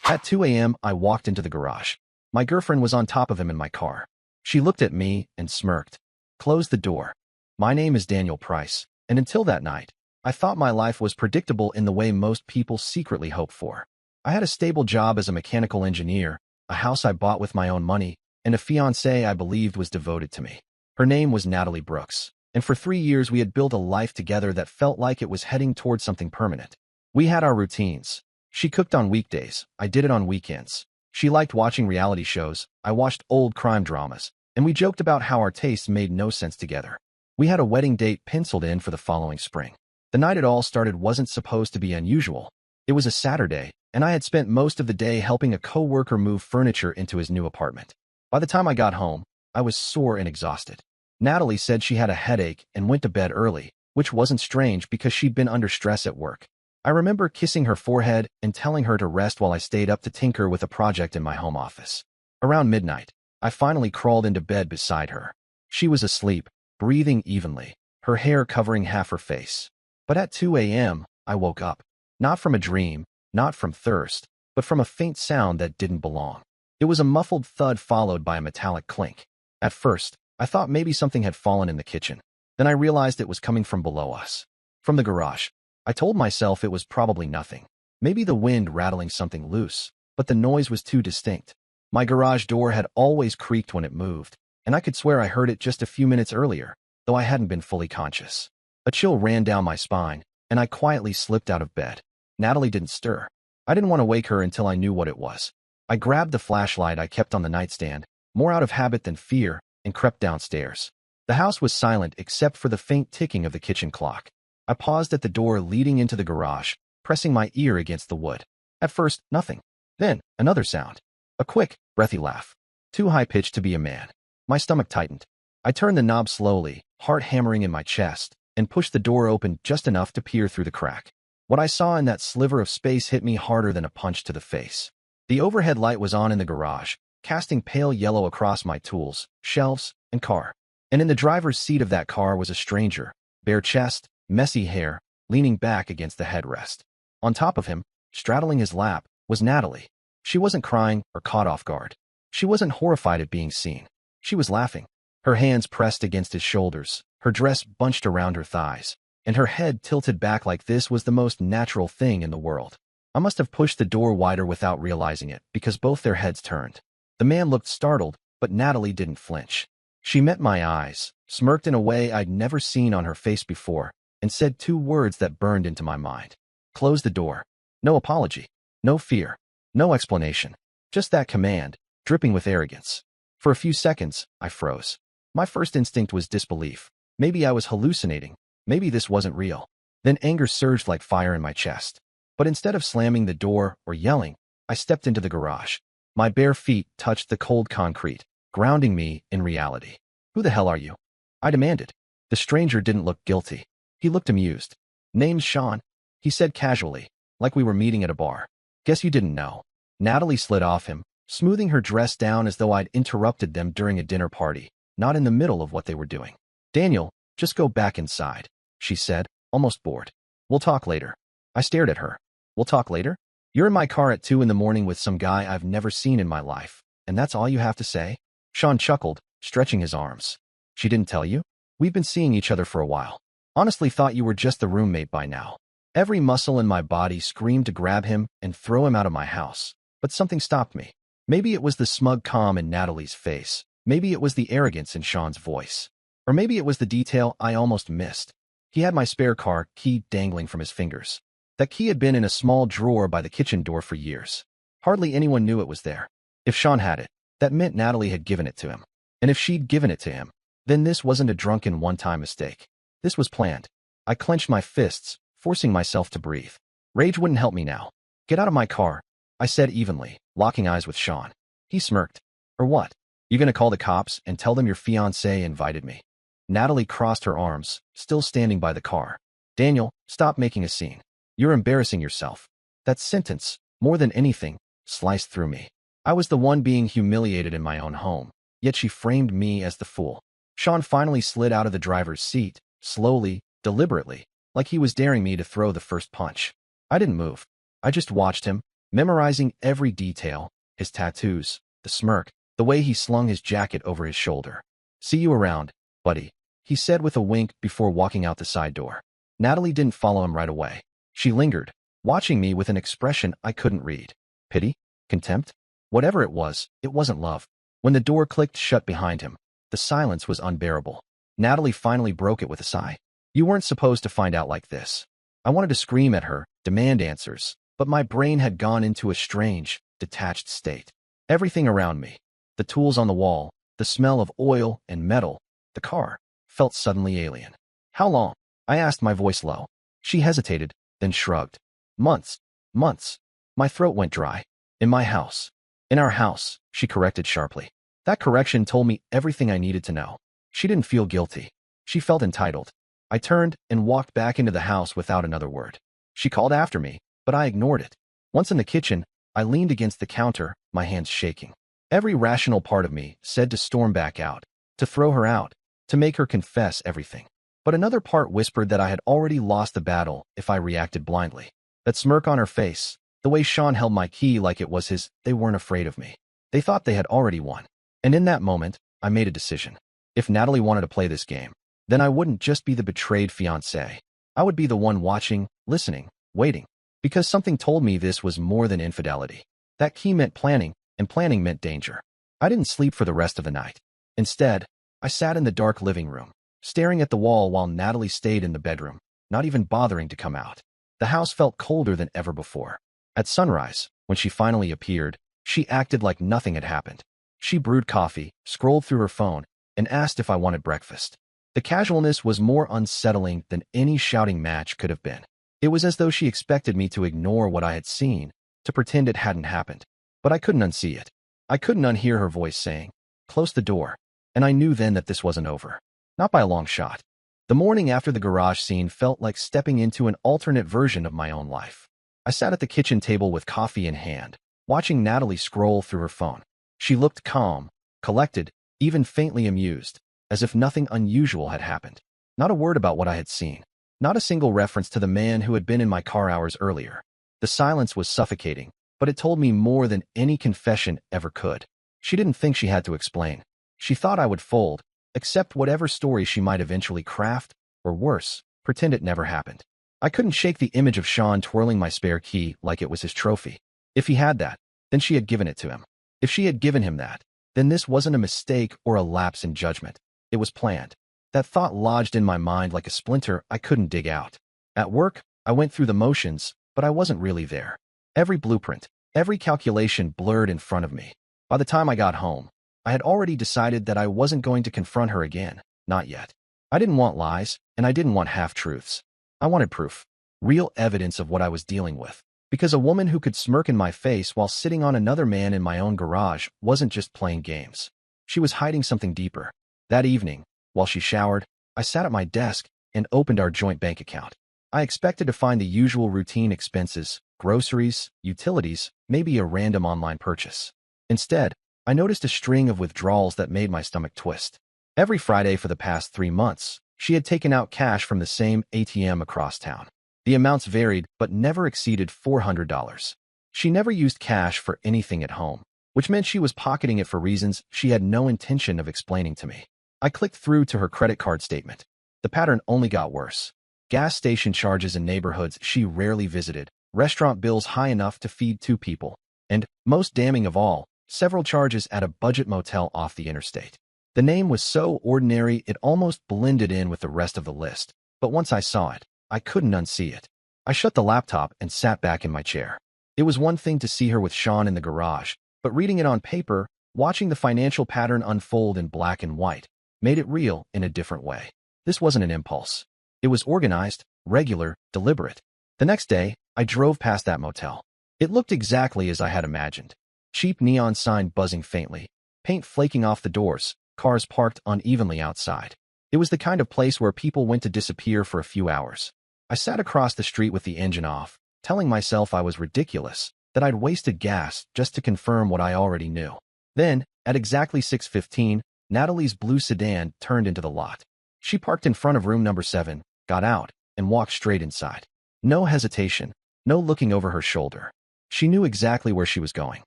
At 2 a.m., I walked into the garage. My girlfriend was on top of him in my car. She looked at me and smirked. Closed the door. My name is Daniel Price, and until that night, I thought my life was predictable in the way most people secretly hope for. I had a stable job as a mechanical engineer, a house I bought with my own money, and a fiancée I believed was devoted to me. Her name was Natalie Brooks, and for 3 years we had built a life together that felt like it was heading towards something permanent. We had our routines. She cooked on weekdays, I did it on weekends. She liked watching reality shows, I watched old crime dramas, and we joked about how our tastes made no sense together. We had a wedding date penciled in for the following spring. The night it all started wasn't supposed to be unusual. It was a Saturday, and I had spent most of the day helping a coworker move furniture into his new apartment. By the time I got home, I was sore and exhausted. Natalie said she had a headache and went to bed early, which wasn't strange because she'd been under stress at work. I remember kissing her forehead and telling her to rest while I stayed up to tinker with a project in my home office. Around midnight, I finally crawled into bed beside her. She was asleep, breathing evenly, her hair covering half her face. But at 2 a.m., I woke up. Not from a dream, not from thirst, but from a faint sound that didn't belong. It was a muffled thud followed by a metallic clink. At first, I thought maybe something had fallen in the kitchen. Then I realized it was coming from below us. From the garage. I told myself it was probably nothing. Maybe the wind rattling something loose, but the noise was too distinct. My garage door had always creaked when it moved, and I could swear I heard it just a few minutes earlier, though I hadn't been fully conscious. A chill ran down my spine, and I quietly slipped out of bed. Natalie didn't stir. I didn't want to wake her until I knew what it was. I grabbed the flashlight I kept on the nightstand, more out of habit than fear, and crept downstairs. The house was silent except for the faint ticking of the kitchen clock. I paused at the door leading into the garage, pressing my ear against the wood. At first, nothing. Then, another sound. A quick, breathy laugh. Too high-pitched to be a man. My stomach tightened. I turned the knob slowly, heart hammering in my chest, and pushed the door open just enough to peer through the crack. What I saw in that sliver of space hit me harder than a punch to the face. The overhead light was on in the garage, casting pale yellow across my tools, shelves, and car. And in the driver's seat of that car was a stranger, bare chest, messy hair, leaning back against the headrest. On top of him, straddling his lap, was Natalie. She wasn't crying or caught off guard. She wasn't horrified at being seen. She was laughing. Her hands pressed against his shoulders, her dress bunched around her thighs, and her head tilted back like this was the most natural thing in the world. I must have pushed the door wider without realizing it, because both their heads turned. The man looked startled, but Natalie didn't flinch. She met my eyes, smirked in a way I'd never seen on her face before, and said 2 words that burned into my mind. Close the door. No apology. No fear. No explanation. Just that command, dripping with arrogance. For a few seconds, I froze. My first instinct was disbelief. Maybe I was hallucinating. Maybe this wasn't real. Then anger surged like fire in my chest. But instead of slamming the door or yelling, I stepped into the garage. My bare feet touched the cold concrete, grounding me in reality. Who the hell are you? I demanded. The stranger didn't look guilty. He looked amused. Name's Sean, he said casually, like we were meeting at a bar. Guess you didn't know. Natalie slid off him, smoothing her dress down as though I'd interrupted them during a dinner party, not in the middle of what they were doing. Daniel, just go back inside, she said, almost bored. We'll talk later. I stared at her. We'll talk later? You're in my car at 2 in the morning with some guy I've never seen in my life, and that's all you have to say? Sean chuckled, stretching his arms. She didn't tell you? We've been seeing each other for a while. Honestly thought you were just the roommate by now. Every muscle in my body screamed to grab him and throw him out of my house, but something stopped me. Maybe it was the smug calm in Natalie's face. Maybe it was the arrogance in Sean's voice. Or maybe it was the detail I almost missed. He had my spare car key dangling from his fingers. That key had been in a small drawer by the kitchen door for years. Hardly anyone knew it was there. If Sean had it, that meant Natalie had given it to him. And if she'd given it to him, then this wasn't a drunken one-time mistake. This was planned. I clenched my fists, forcing myself to breathe. Rage wouldn't help me now. Get out of my car, I said evenly, locking eyes with Sean. He smirked. Or what? You gonna call the cops and tell them your fiancé invited me? Natalie crossed her arms, still standing by the car. Daniel, stop making a scene. You're embarrassing yourself. That sentence, more than anything, sliced through me. I was the one being humiliated in my own home, yet she framed me as the fool. Sean finally slid out of the driver's seat, slowly, deliberately, like he was daring me to throw the first punch. I didn't move. I just watched him, memorizing every detail, his tattoos, the smirk, the way he slung his jacket over his shoulder. "See you around, buddy," he said with a wink before walking out the side door. Natalie didn't follow him right away. She lingered, watching me with an expression I couldn't read. Pity? Contempt? Whatever it wasn't love. When the door clicked shut behind him, the silence was unbearable. Natalie finally broke it with a sigh. "You weren't supposed to find out like this." I wanted to scream at her, demand answers, but my brain had gone into a strange, detached state. Everything around me, the tools on the wall, the smell of oil and metal, the car, felt suddenly alien. "How long?" I asked, my voice low. She hesitated, then shrugged. "Months. Months." My throat went dry. "In my house." "In our house," she corrected sharply. That correction told me everything I needed to know. She didn't feel guilty. She felt entitled. I turned and walked back into the house without another word. She called after me, but I ignored it. Once in the kitchen, I leaned against the counter, my hands shaking. Every rational part of me said to storm back out, to throw her out, to make her confess everything. But another part whispered that I had already lost the battle if I reacted blindly. That smirk on her face, the way Sean held my key like it was his, they weren't afraid of me. They thought they had already won. And in that moment, I made a decision. If Natalie wanted to play this game, then I wouldn't just be the betrayed fiancé. I would be the one watching, listening, waiting. Because something told me this was more than infidelity. That key meant planning, and planning meant danger. I didn't sleep for the rest of the night. Instead, I sat in the dark living room, staring at the wall while Natalie stayed in the bedroom, not even bothering to come out. The house felt colder than ever before. At sunrise, when she finally appeared, she acted like nothing had happened. She brewed coffee, scrolled through her phone, and asked if I wanted breakfast. The casualness was more unsettling than any shouting match could have been. It was as though she expected me to ignore what I had seen, to pretend it hadn't happened. But I couldn't unsee it. I couldn't unhear her voice saying, "Close the door." And I knew then that this wasn't over. Not by a long shot. The morning after the garage scene felt like stepping into an alternate version of my own life. I sat at the kitchen table with coffee in hand, watching Natalie scroll through her phone. She looked calm, collected, even faintly amused, as if nothing unusual had happened. Not a word about what I had seen. Not a single reference to the man who had been in my car hours earlier. The silence was suffocating, but it told me more than any confession ever could. She didn't think she had to explain. She thought I would fold, accept whatever story she might eventually craft, or worse, pretend it never happened. I couldn't shake the image of Sean twirling my spare key like it was his trophy. If he had that, then she had given it to him. If she had given him that, then this wasn't a mistake or a lapse in judgment. It was planned. That thought lodged in my mind like a splinter I couldn't dig out. At work, I went through the motions, but I wasn't really there. Every blueprint, every calculation blurred in front of me. By the time I got home, I had already decided that I wasn't going to confront her again. Not yet. I didn't want lies, and I didn't want half-truths. I wanted proof. Real evidence of what I was dealing with. Because a woman who could smirk in my face while sitting on another man in my own garage wasn't just playing games. She was hiding something deeper. That evening, while she showered, I sat at my desk and opened our joint bank account. I expected to find the usual routine expenses, groceries, utilities, maybe a random online purchase. Instead, I noticed a string of withdrawals that made my stomach twist. Every Friday for the past 3 months, she had taken out cash from the same ATM across town. The amounts varied but never exceeded $400. She never used cash for anything at home, which meant she was pocketing it for reasons she had no intention of explaining to me. I clicked through to her credit card statement. The pattern only got worse. Gas station charges in neighborhoods she rarely visited, restaurant bills high enough to feed 2 people, and, most damning of all, several charges at a budget motel off the interstate. The name was so ordinary it almost blended in with the rest of the list, but once I saw it, I couldn't unsee it. I shut the laptop and sat back in my chair. It was one thing to see her with Sean in the garage, but reading it on paper, watching the financial pattern unfold in black and white, made it real in a different way. This wasn't an impulse. It was organized, regular, deliberate. The next day, I drove past that motel. It looked exactly as I had imagined. Cheap neon sign buzzing faintly, paint flaking off the doors, cars parked unevenly outside. It was the kind of place where people went to disappear for a few hours. I sat across the street with the engine off, telling myself I was ridiculous, that I'd wasted gas just to confirm what I already knew. Then, at exactly 6:15, Natalie's blue sedan turned into the lot. She parked in front of room number 7, got out, and walked straight inside. No hesitation, no looking over her shoulder. She knew exactly where she was going.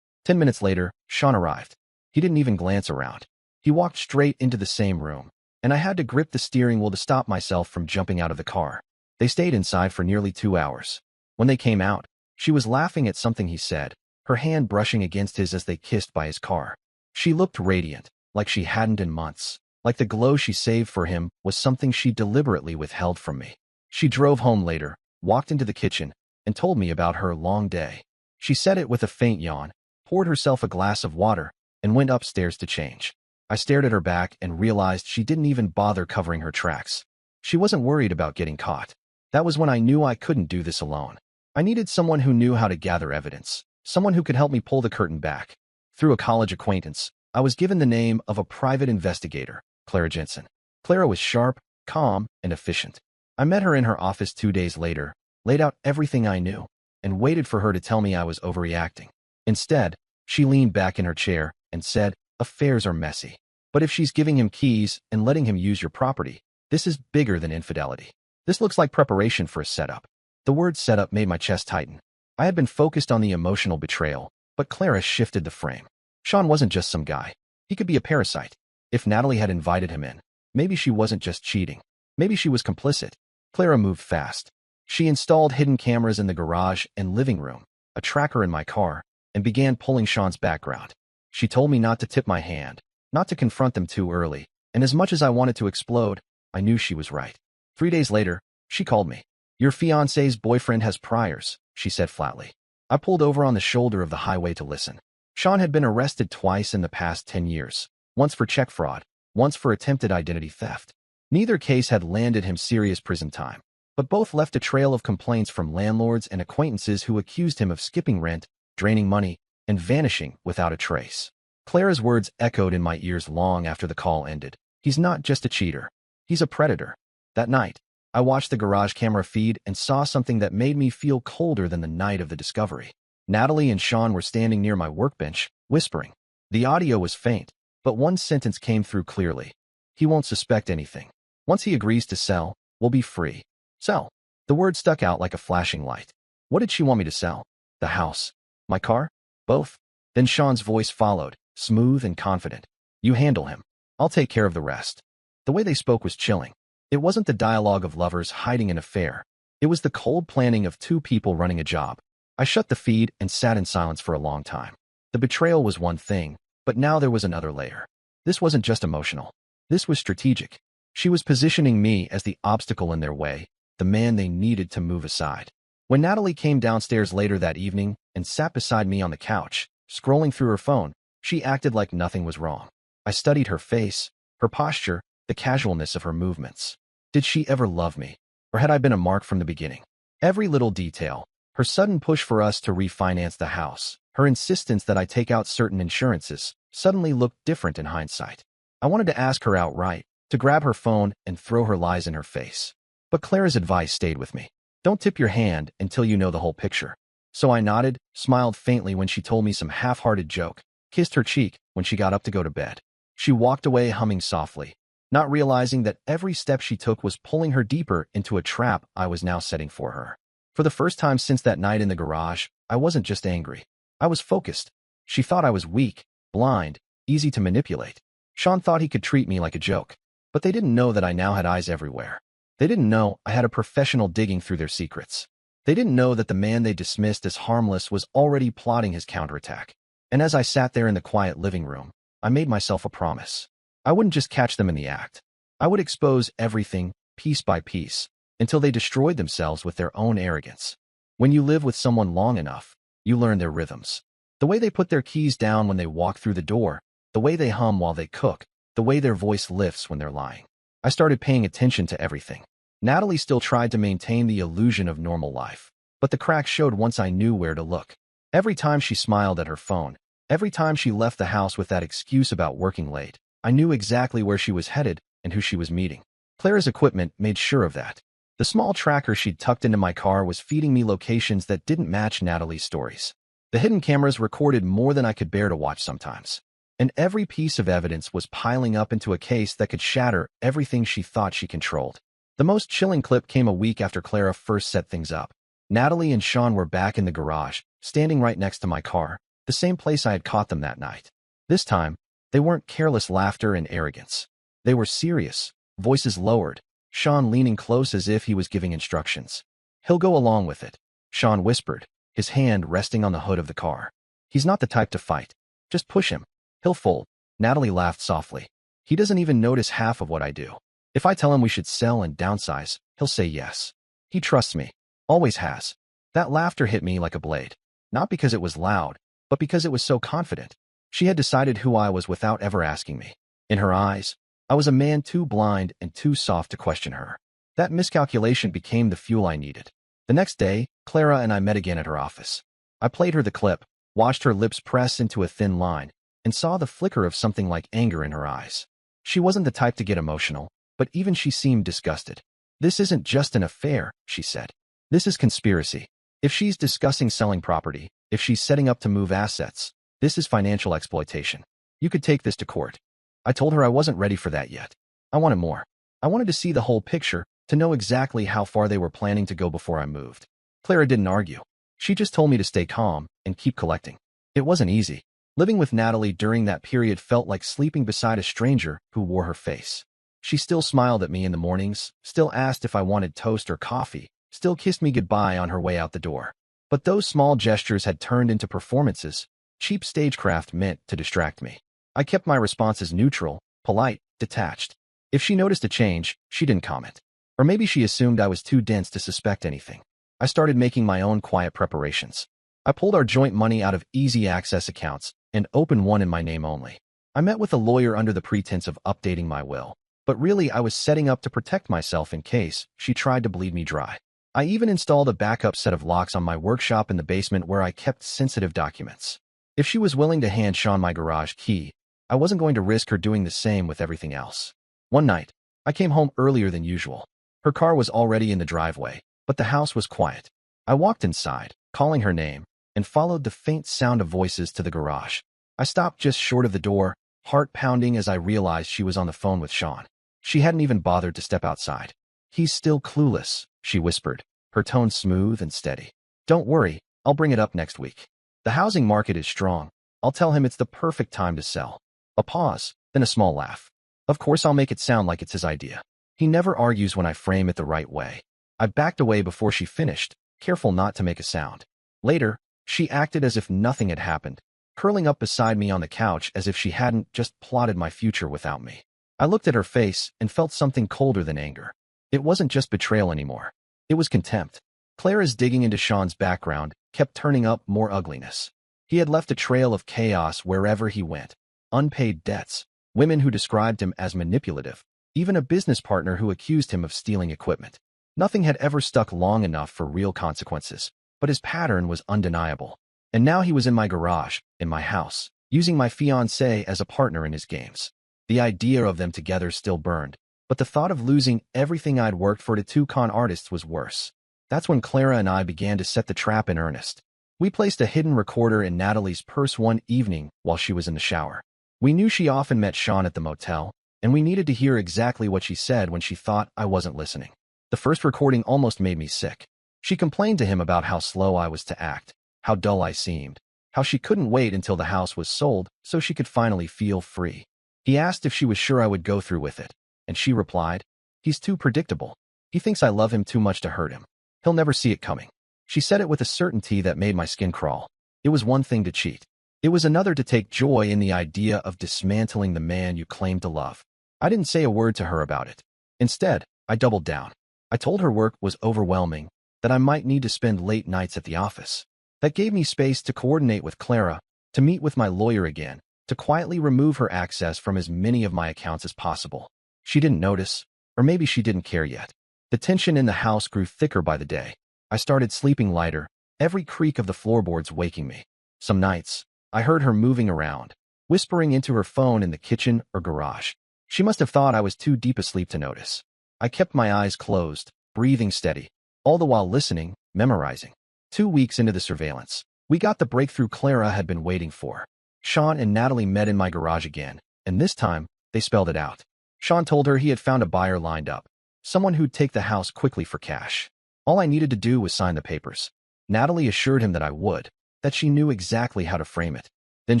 10 minutes later, Sean arrived. He didn't even glance around. He walked straight into the same room, and I had to grip the steering wheel to stop myself from jumping out of the car. They stayed inside for nearly 2 hours. When they came out, she was laughing at something he said, her hand brushing against his as they kissed by his car. She looked radiant, like she hadn't in months, like the glow she saved for him was something she deliberately withheld from me. She drove home later, walked into the kitchen, and told me about her long day. She said it with a faint yawn, poured herself a glass of water, and went upstairs to change. I stared at her back and realized she didn't even bother covering her tracks. She wasn't worried about getting caught. That was when I knew I couldn't do this alone. I needed someone who knew how to gather evidence, someone who could help me pull the curtain back. Through a college acquaintance, I was given the name of a private investigator, Clara Jensen. Clara was sharp, calm, and efficient. I met her in her office 2 days later, laid out everything I knew, and waited for her to tell me I was overreacting. Instead, she leaned back in her chair and said, "Affairs are messy. But if she's giving him keys and letting him use your property, this is bigger than infidelity. This looks like preparation for a setup." The word setup made my chest tighten. I had been focused on the emotional betrayal, but Clara shifted the frame. Sean wasn't just some guy. He could be a parasite. If Natalie had invited him in, maybe she wasn't just cheating. Maybe she was complicit. Clara moved fast. She installed hidden cameras in the garage and living room, a tracker in my car, and began pulling Sean's background. She told me not to tip my hand, not to confront them too early, and as much as I wanted to explode, I knew she was right. 3 days later, she called me. "Your fiancé's boyfriend has priors," she said flatly. I pulled over on the shoulder of the highway to listen. Sean had been arrested twice in the past 10 years, once for check fraud, once for attempted identity theft. Neither case had landed him serious prison time, but both left a trail of complaints from landlords and acquaintances who accused him of skipping rent, draining money, and vanishing without a trace. Clara's words echoed in my ears long after the call ended. He's not just a cheater. He's a predator. That night, I watched the garage camera feed and saw something that made me feel colder than the night of the discovery. Natalie and Sean were standing near my workbench, whispering. The audio was faint, but one sentence came through clearly. "He won't suspect anything. Once he agrees to sell, we'll be free." Sell. The word stuck out like a flashing light. What did she want me to sell? The house? My car? Both? Then Sean's voice followed, smooth and confident. "You handle him. I'll take care of the rest." The way they spoke was chilling. It wasn't the dialogue of lovers hiding an affair. It was the cold planning of two people running a job. I shut the feed and sat in silence for a long time. The betrayal was one thing, but now there was another layer. This wasn't just emotional. This was strategic. She was positioning me as the obstacle in their way, the man they needed to move aside. When Natalie came downstairs later that evening and sat beside me on the couch, scrolling through her phone, she acted like nothing was wrong. I studied her face, her posture, the casualness of her movements. Did she ever love me? Or had I been a mark from the beginning? Every little detail, her sudden push for us to refinance the house, her insistence that I take out certain insurances, suddenly looked different in hindsight. I wanted to ask her outright, to grab her phone and throw her lies in her face. But Clara's advice stayed with me. Don't tip your hand until you know the whole picture. So I nodded, smiled faintly when she told me some half-hearted joke, kissed her cheek when she got up to go to bed. She walked away humming softly, not realizing that every step she took was pulling her deeper into a trap I was now setting for her. For the first time since that night in the garage, I wasn't just angry. I was focused. She thought I was weak, blind, easy to manipulate. Sean thought he could treat me like a joke, but they didn't know that I now had eyes everywhere. They didn't know I had a professional digging through their secrets. They didn't know that the man they dismissed as harmless was already plotting his counterattack. And as I sat there in the quiet living room, I made myself a promise. I wouldn't just catch them in the act. I would expose everything, piece by piece, until they destroyed themselves with their own arrogance. When you live with someone long enough, you learn their rhythms. The way they put their keys down when they walk through the door, the way they hum while they cook, the way their voice lifts when they're lying. I started paying attention to everything. Natalie still tried to maintain the illusion of normal life, but the cracks showed once I knew where to look. Every time she smiled at her phone, every time she left the house with that excuse about working late, I knew exactly where she was headed and who she was meeting. Clara's equipment made sure of that. The small tracker she'd tucked into my car was feeding me locations that didn't match Natalie's stories. The hidden cameras recorded more than I could bear to watch sometimes. And every piece of evidence was piling up into a case that could shatter everything she thought she controlled. The most chilling clip came a week after Clara first set things up. Natalie and Sean were back in the garage, standing right next to my car, the same place I had caught them that night. This time, they weren't careless laughter and arrogance. They were serious, voices lowered, Sean leaning close as if he was giving instructions. "He'll go along with it," Sean whispered, his hand resting on the hood of the car. "He's not the type to fight. Just push him. He'll fold." Natalie laughed softly. "He doesn't even notice half of what I do. If I tell him we should sell and downsize, he'll say yes. He trusts me. Always has." That laughter hit me like a blade. Not because it was loud, but because it was so confident. She had decided who I was without ever asking me. In her eyes, I was a man too blind and too soft to question her. That miscalculation became the fuel I needed. The next day, Clara and I met again at her office. I played her the clip, watched her lips press into a thin line, and saw the flicker of something like anger in her eyes. She wasn't the type to get emotional, but even she seemed disgusted. "This isn't just an affair," she said. "This is conspiracy. If she's discussing selling property, if she's setting up to move assets, this is financial exploitation. You could take this to court." I told her I wasn't ready for that yet. I wanted more. I wanted to see the whole picture, to know exactly how far they were planning to go before I moved. Clara didn't argue. She just told me to stay calm and keep collecting. It wasn't easy. Living with Natalie during that period felt like sleeping beside a stranger who wore her face. She still smiled at me in the mornings, still asked if I wanted toast or coffee, still kissed me goodbye on her way out the door. But those small gestures had turned into performances, cheap stagecraft meant to distract me. I kept my responses neutral, polite, detached. If she noticed a change, she didn't comment. Or maybe she assumed I was too dense to suspect anything. I started making my own quiet preparations. I pulled our joint money out of easy access accounts and opened one in my name only. I met with a lawyer under the pretense of updating my will, but really I was setting up to protect myself in case she tried to bleed me dry. I even installed a backup set of locks on my workshop in the basement where I kept sensitive documents. If she was willing to hand Sean my garage key, I wasn't going to risk her doing the same with everything else. One night, I came home earlier than usual. Her car was already in the driveway, but the house was quiet. I walked inside, calling her name, and followed the faint sound of voices to the garage. I stopped just short of the door, heart pounding as I realized she was on the phone with Sean. She hadn't even bothered to step outside. "He's still clueless," she whispered, her tone smooth and steady. "Don't worry, I'll bring it up next week. The housing market is strong. I'll tell him it's the perfect time to sell." A pause, then a small laugh. "Of course I'll make it sound like it's his idea. He never argues when I frame it the right way." I backed away before she finished, careful not to make a sound. Later, she acted as if nothing had happened, curling up beside me on the couch as if she hadn't just plotted my future without me. I looked at her face and felt something colder than anger. It wasn't just betrayal anymore. It was contempt. Clara's digging into Sean's background kept turning up more ugliness. He had left a trail of chaos wherever he went. Unpaid debts, women who described him as manipulative, even a business partner who accused him of stealing equipment. Nothing had ever stuck long enough for real consequences, but his pattern was undeniable. And now he was in my garage, in my house, using my fiancée as a partner in his games. The idea of them together still burned, but the thought of losing everything I'd worked for to two con artists was worse. That's when Clara and I began to set the trap in earnest. We placed a hidden recorder in Natalie's purse one evening while she was in the shower. We knew she often met Sean at the motel, and we needed to hear exactly what she said when she thought I wasn't listening. The first recording almost made me sick. She complained to him about how slow I was to act, how dull I seemed, how she couldn't wait until the house was sold so she could finally feel free. He asked if she was sure I would go through with it, and she replied, "He's too predictable. He thinks I love him too much to hurt him. He'll never see it coming." She said it with a certainty that made my skin crawl. It was one thing to cheat. It was another to take joy in the idea of dismantling the man you claimed to love. I didn't say a word to her about it. Instead, I doubled down. I told her work was overwhelming, that I might need to spend late nights at the office. That gave me space to coordinate with Clara, to meet with my lawyer again, to quietly remove her access from as many of my accounts as possible. She didn't notice, or maybe she didn't care yet. The tension in the house grew thicker by the day. I started sleeping lighter, every creak of the floorboards waking me. Some nights, I heard her moving around, whispering into her phone in the kitchen or garage. She must have thought I was too deep asleep to notice. I kept my eyes closed, breathing steady, all the while listening, memorizing. 2 weeks into the surveillance, we got the breakthrough Clara had been waiting for. Sean and Natalie met in my garage again, and this time, they spelled it out. Sean told her he had found a buyer lined up, someone who'd take the house quickly for cash. All I needed to do was sign the papers. Natalie assured him that I would. that she knew exactly how to frame it. Then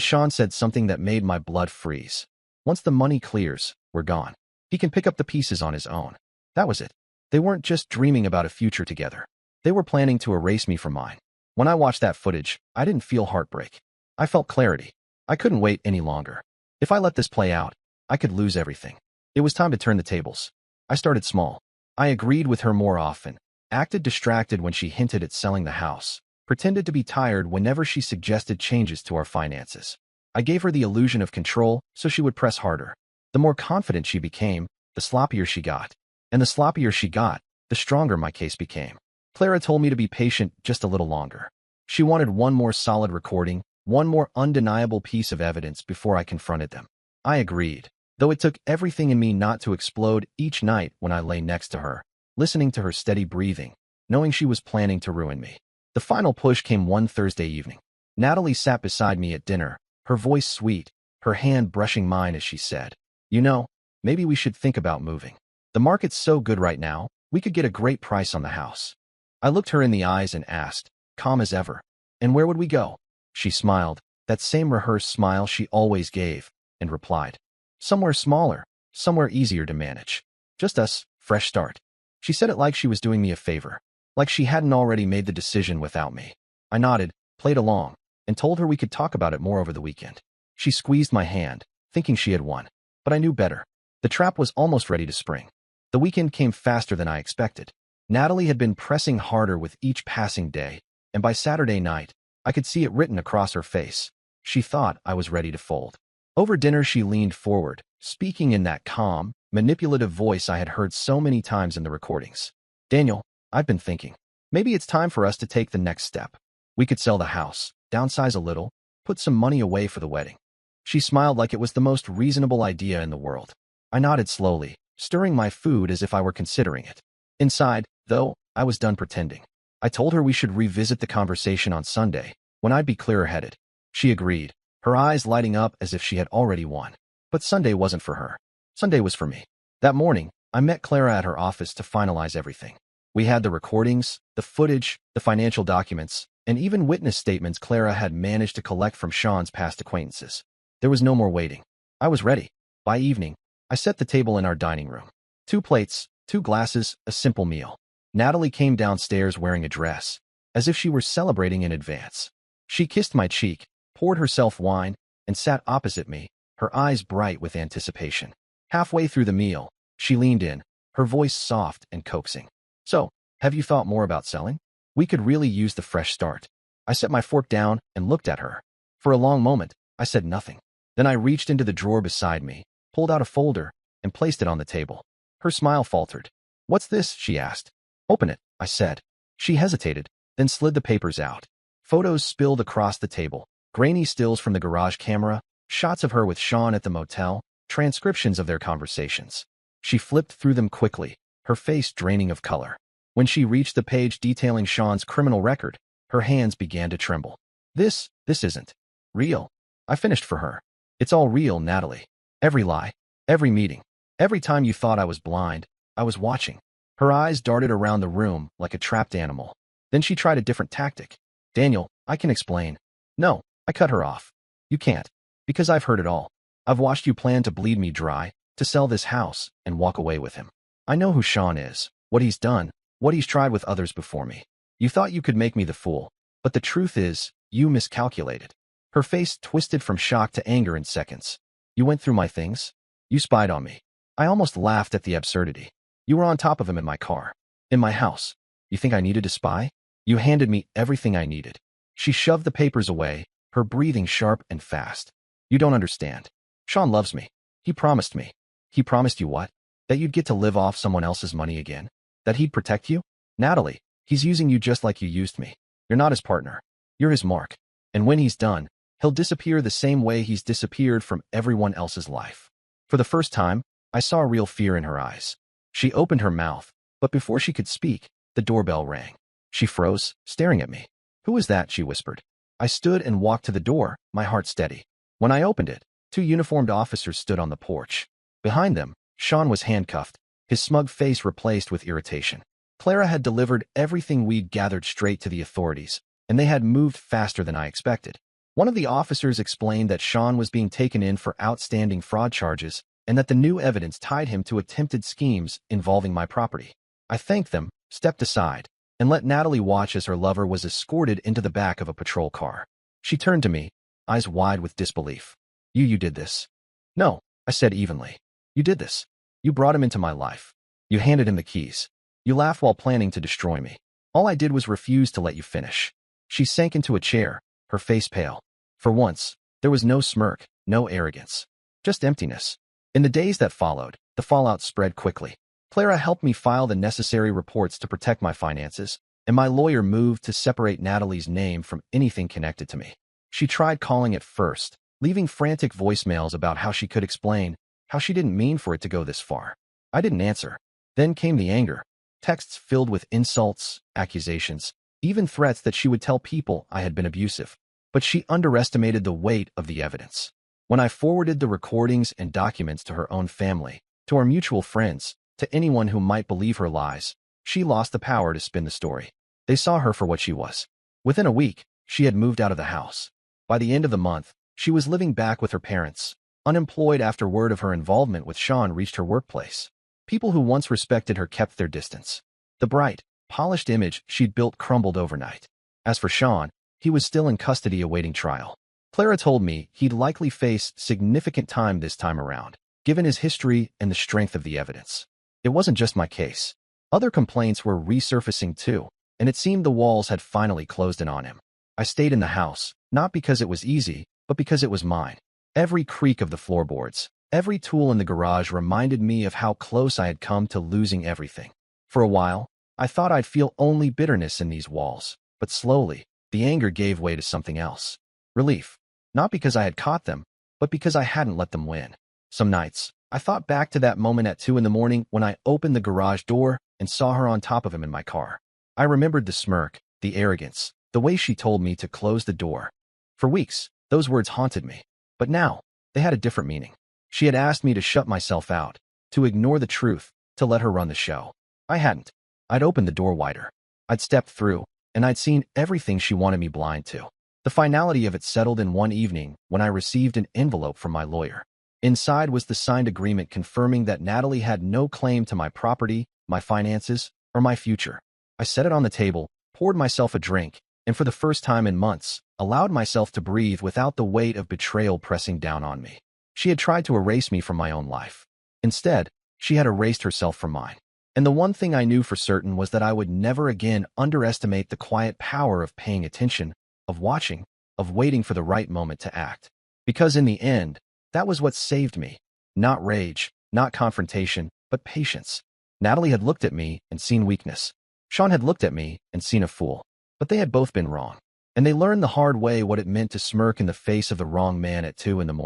Sean said something that made my blood freeze. Once the money clears, we're gone. He can pick up the pieces on his own. That was it. They weren't just dreaming about a future together. They were planning to erase me from mine. When I watched that footage, I didn't feel heartbreak. I felt clarity. I couldn't wait any longer. If I let this play out, I could lose everything. It was time to turn the tables. I started small. I agreed with her more often, acted distracted when she hinted at selling the house, pretended to be tired whenever she suggested changes to our finances. I gave her the illusion of control so she would press harder. The more confident she became, the sloppier she got. And the sloppier she got, the stronger my case became. Clara told me to be patient just a little longer. She wanted one more solid recording, one more undeniable piece of evidence before I confronted them. I agreed, though it took everything in me not to explode each night when I lay next to her, listening to her steady breathing, knowing she was planning to ruin me. The final push came one Thursday evening. Natalie sat beside me at dinner, her voice sweet, her hand brushing mine as she said, "You know, maybe we should think about moving. The market's so good right now, we could get a great price on the house." I looked her in the eyes and asked, calm as ever, "And where would we go?" She smiled, that same rehearsed smile she always gave, and replied, "Somewhere smaller, somewhere easier to manage. Just us, fresh start." She said it like she was doing me a favor, like she hadn't already made the decision without me. I nodded, played along, and told her we could talk about it more over the weekend. She squeezed my hand, thinking she had won. But I knew better. The trap was almost ready to spring. The weekend came faster than I expected. Natalie had been pressing harder with each passing day, and by Saturday night, I could see it written across her face. She thought I was ready to fold. Over dinner, she leaned forward, speaking in that calm, manipulative voice I had heard so many times in the recordings. "Daniel, I've been thinking. Maybe it's time for us to take the next step. We could sell the house, downsize a little, put some money away for the wedding." She smiled like it was the most reasonable idea in the world. I nodded slowly, stirring my food as if I were considering it. Inside, though, I was done pretending. I told her we should revisit the conversation on Sunday, when I'd be clearer-headed. She agreed, her eyes lighting up as if she had already won. But Sunday wasn't for her. Sunday was for me. That morning, I met Clara at her office to finalize everything. We had the recordings, the footage, the financial documents, and even witness statements Clara had managed to collect from Sean's past acquaintances. There was no more waiting. I was ready. By evening, I set the table in our dining room. 2 plates, 2 glasses, a simple meal. Natalie came downstairs wearing a dress, as if she were celebrating in advance. She kissed my cheek, poured herself wine, and sat opposite me, her eyes bright with anticipation. Halfway through the meal, she leaned in, her voice soft and coaxing. "So, have you thought more about selling? We could really use the fresh start." I set my fork down and looked at her. For a long moment, I said nothing. Then I reached into the drawer beside me, pulled out a folder, and placed it on the table. Her smile faltered. "What's this?" she asked. "Open it," I said. She hesitated, then slid the papers out. Photos spilled across the table, grainy stills from the garage camera, shots of her with Sean at the motel, transcriptions of their conversations. She flipped through them quickly, her face draining of color. When she reached the page detailing Sean's criminal record, her hands began to tremble. This isn't real." I finished for her. "It's all real, Natalie. Every lie, every meeting, every time you thought I was blind, I was watching." Her eyes darted around the room like a trapped animal. Then she tried a different tactic. "Daniel, I can explain." "No," I cut her off. "You can't. Because I've heard it all. I've watched you plan to bleed me dry, to sell this house, and walk away with him. I know who Sean is, what he's done, what he's tried with others before me. You thought you could make me the fool, but the truth is, you miscalculated." Her face twisted from shock to anger in seconds. "You went through my things? You spied on me." I almost laughed at the absurdity. "You were on top of him in my car. In my house. You think I needed to spy? You handed me everything I needed." She shoved the papers away, her breathing sharp and fast. "You don't understand. Sean loves me. He promised me." "He promised you what? That you'd get to live off someone else's money again? That he'd protect you? Natalie, he's using you just like you used me. You're not his partner. You're his mark. And when he's done, he'll disappear the same way he's disappeared from everyone else's life." For the first time, I saw real fear in her eyes. She opened her mouth, but before she could speak, the doorbell rang. She froze, staring at me. "Who is that?" she whispered. I stood and walked to the door, my heart steady. When I opened it, 2 uniformed officers stood on the porch. Behind them, Sean was handcuffed, his smug face replaced with irritation. Clara had delivered everything we'd gathered straight to the authorities, and they had moved faster than I expected. One of the officers explained that Sean was being taken in for outstanding fraud charges and that the new evidence tied him to attempted schemes involving my property. I thanked them, stepped aside, and let Natalie watch as her lover was escorted into the back of a patrol car. She turned to me, eyes wide with disbelief. You did this? No, I said evenly. You did this. You brought him into my life. You handed him the keys. You laughed while planning to destroy me. All I did was refuse to let you finish. She sank into a chair, her face pale. For once, there was no smirk, no arrogance. Just emptiness. In the days that followed, the fallout spread quickly. Clara helped me file the necessary reports to protect my finances, and my lawyer moved to separate Natalie's name from anything connected to me. She tried calling at first, leaving frantic voicemails about how she could explain, how she didn't mean for it to go this far. I didn't answer. Then came the anger. Texts filled with insults, accusations, even threats that she would tell people I had been abusive. But she underestimated the weight of the evidence. When I forwarded the recordings and documents to her own family, to our mutual friends, to anyone who might believe her lies, she lost the power to spin the story. They saw her for what she was. Within a week, she had moved out of the house. By the end of the month, she was living back with her parents, unemployed after word of her involvement with Sean reached her workplace. People who once respected her kept their distance. The bright, polished image she'd built crumbled overnight. As for Sean, he was still in custody awaiting trial. Clara told me he'd likely face significant time this time around, given his history and the strength of the evidence. It wasn't just my case. Other complaints were resurfacing too, and it seemed the walls had finally closed in on him. I stayed in the house, not because it was easy, but because it was mine. Every creak of the floorboards, every tool in the garage reminded me of how close I had come to losing everything. For a while, I thought I'd feel only bitterness in these walls, but slowly, the anger gave way to something else. Relief. Not because I had caught them, but because I hadn't let them win. Some nights, I thought back to that moment at 2 a.m. when I opened the garage door and saw her on top of him in my car. I remembered the smirk, the arrogance, the way she told me to close the door. For weeks, those words haunted me. But now, they had a different meaning. She had asked me to shut myself out, to ignore the truth, to let her run the show. I hadn't. I'd opened the door wider. I'd stepped through, and I'd seen everything she wanted me blind to. The finality of it settled in one evening when I received an envelope from my lawyer. Inside was the signed agreement confirming that Natalie had no claim to my property, my finances, or my future. I set it on the table, poured myself a drink, and for the first time in months, allowed myself to breathe without the weight of betrayal pressing down on me. She had tried to erase me from my own life. Instead, she had erased herself from mine. And the one thing I knew for certain was that I would never again underestimate the quiet power of paying attention, of watching, of waiting for the right moment to act. Because in the end, that was what saved me. Not rage, not confrontation, but patience. Natalie had looked at me and seen weakness. Sean had looked at me and seen a fool. But they had both been wrong. And they learned the hard way what it meant to smirk in the face of the wrong man at 2 a.m.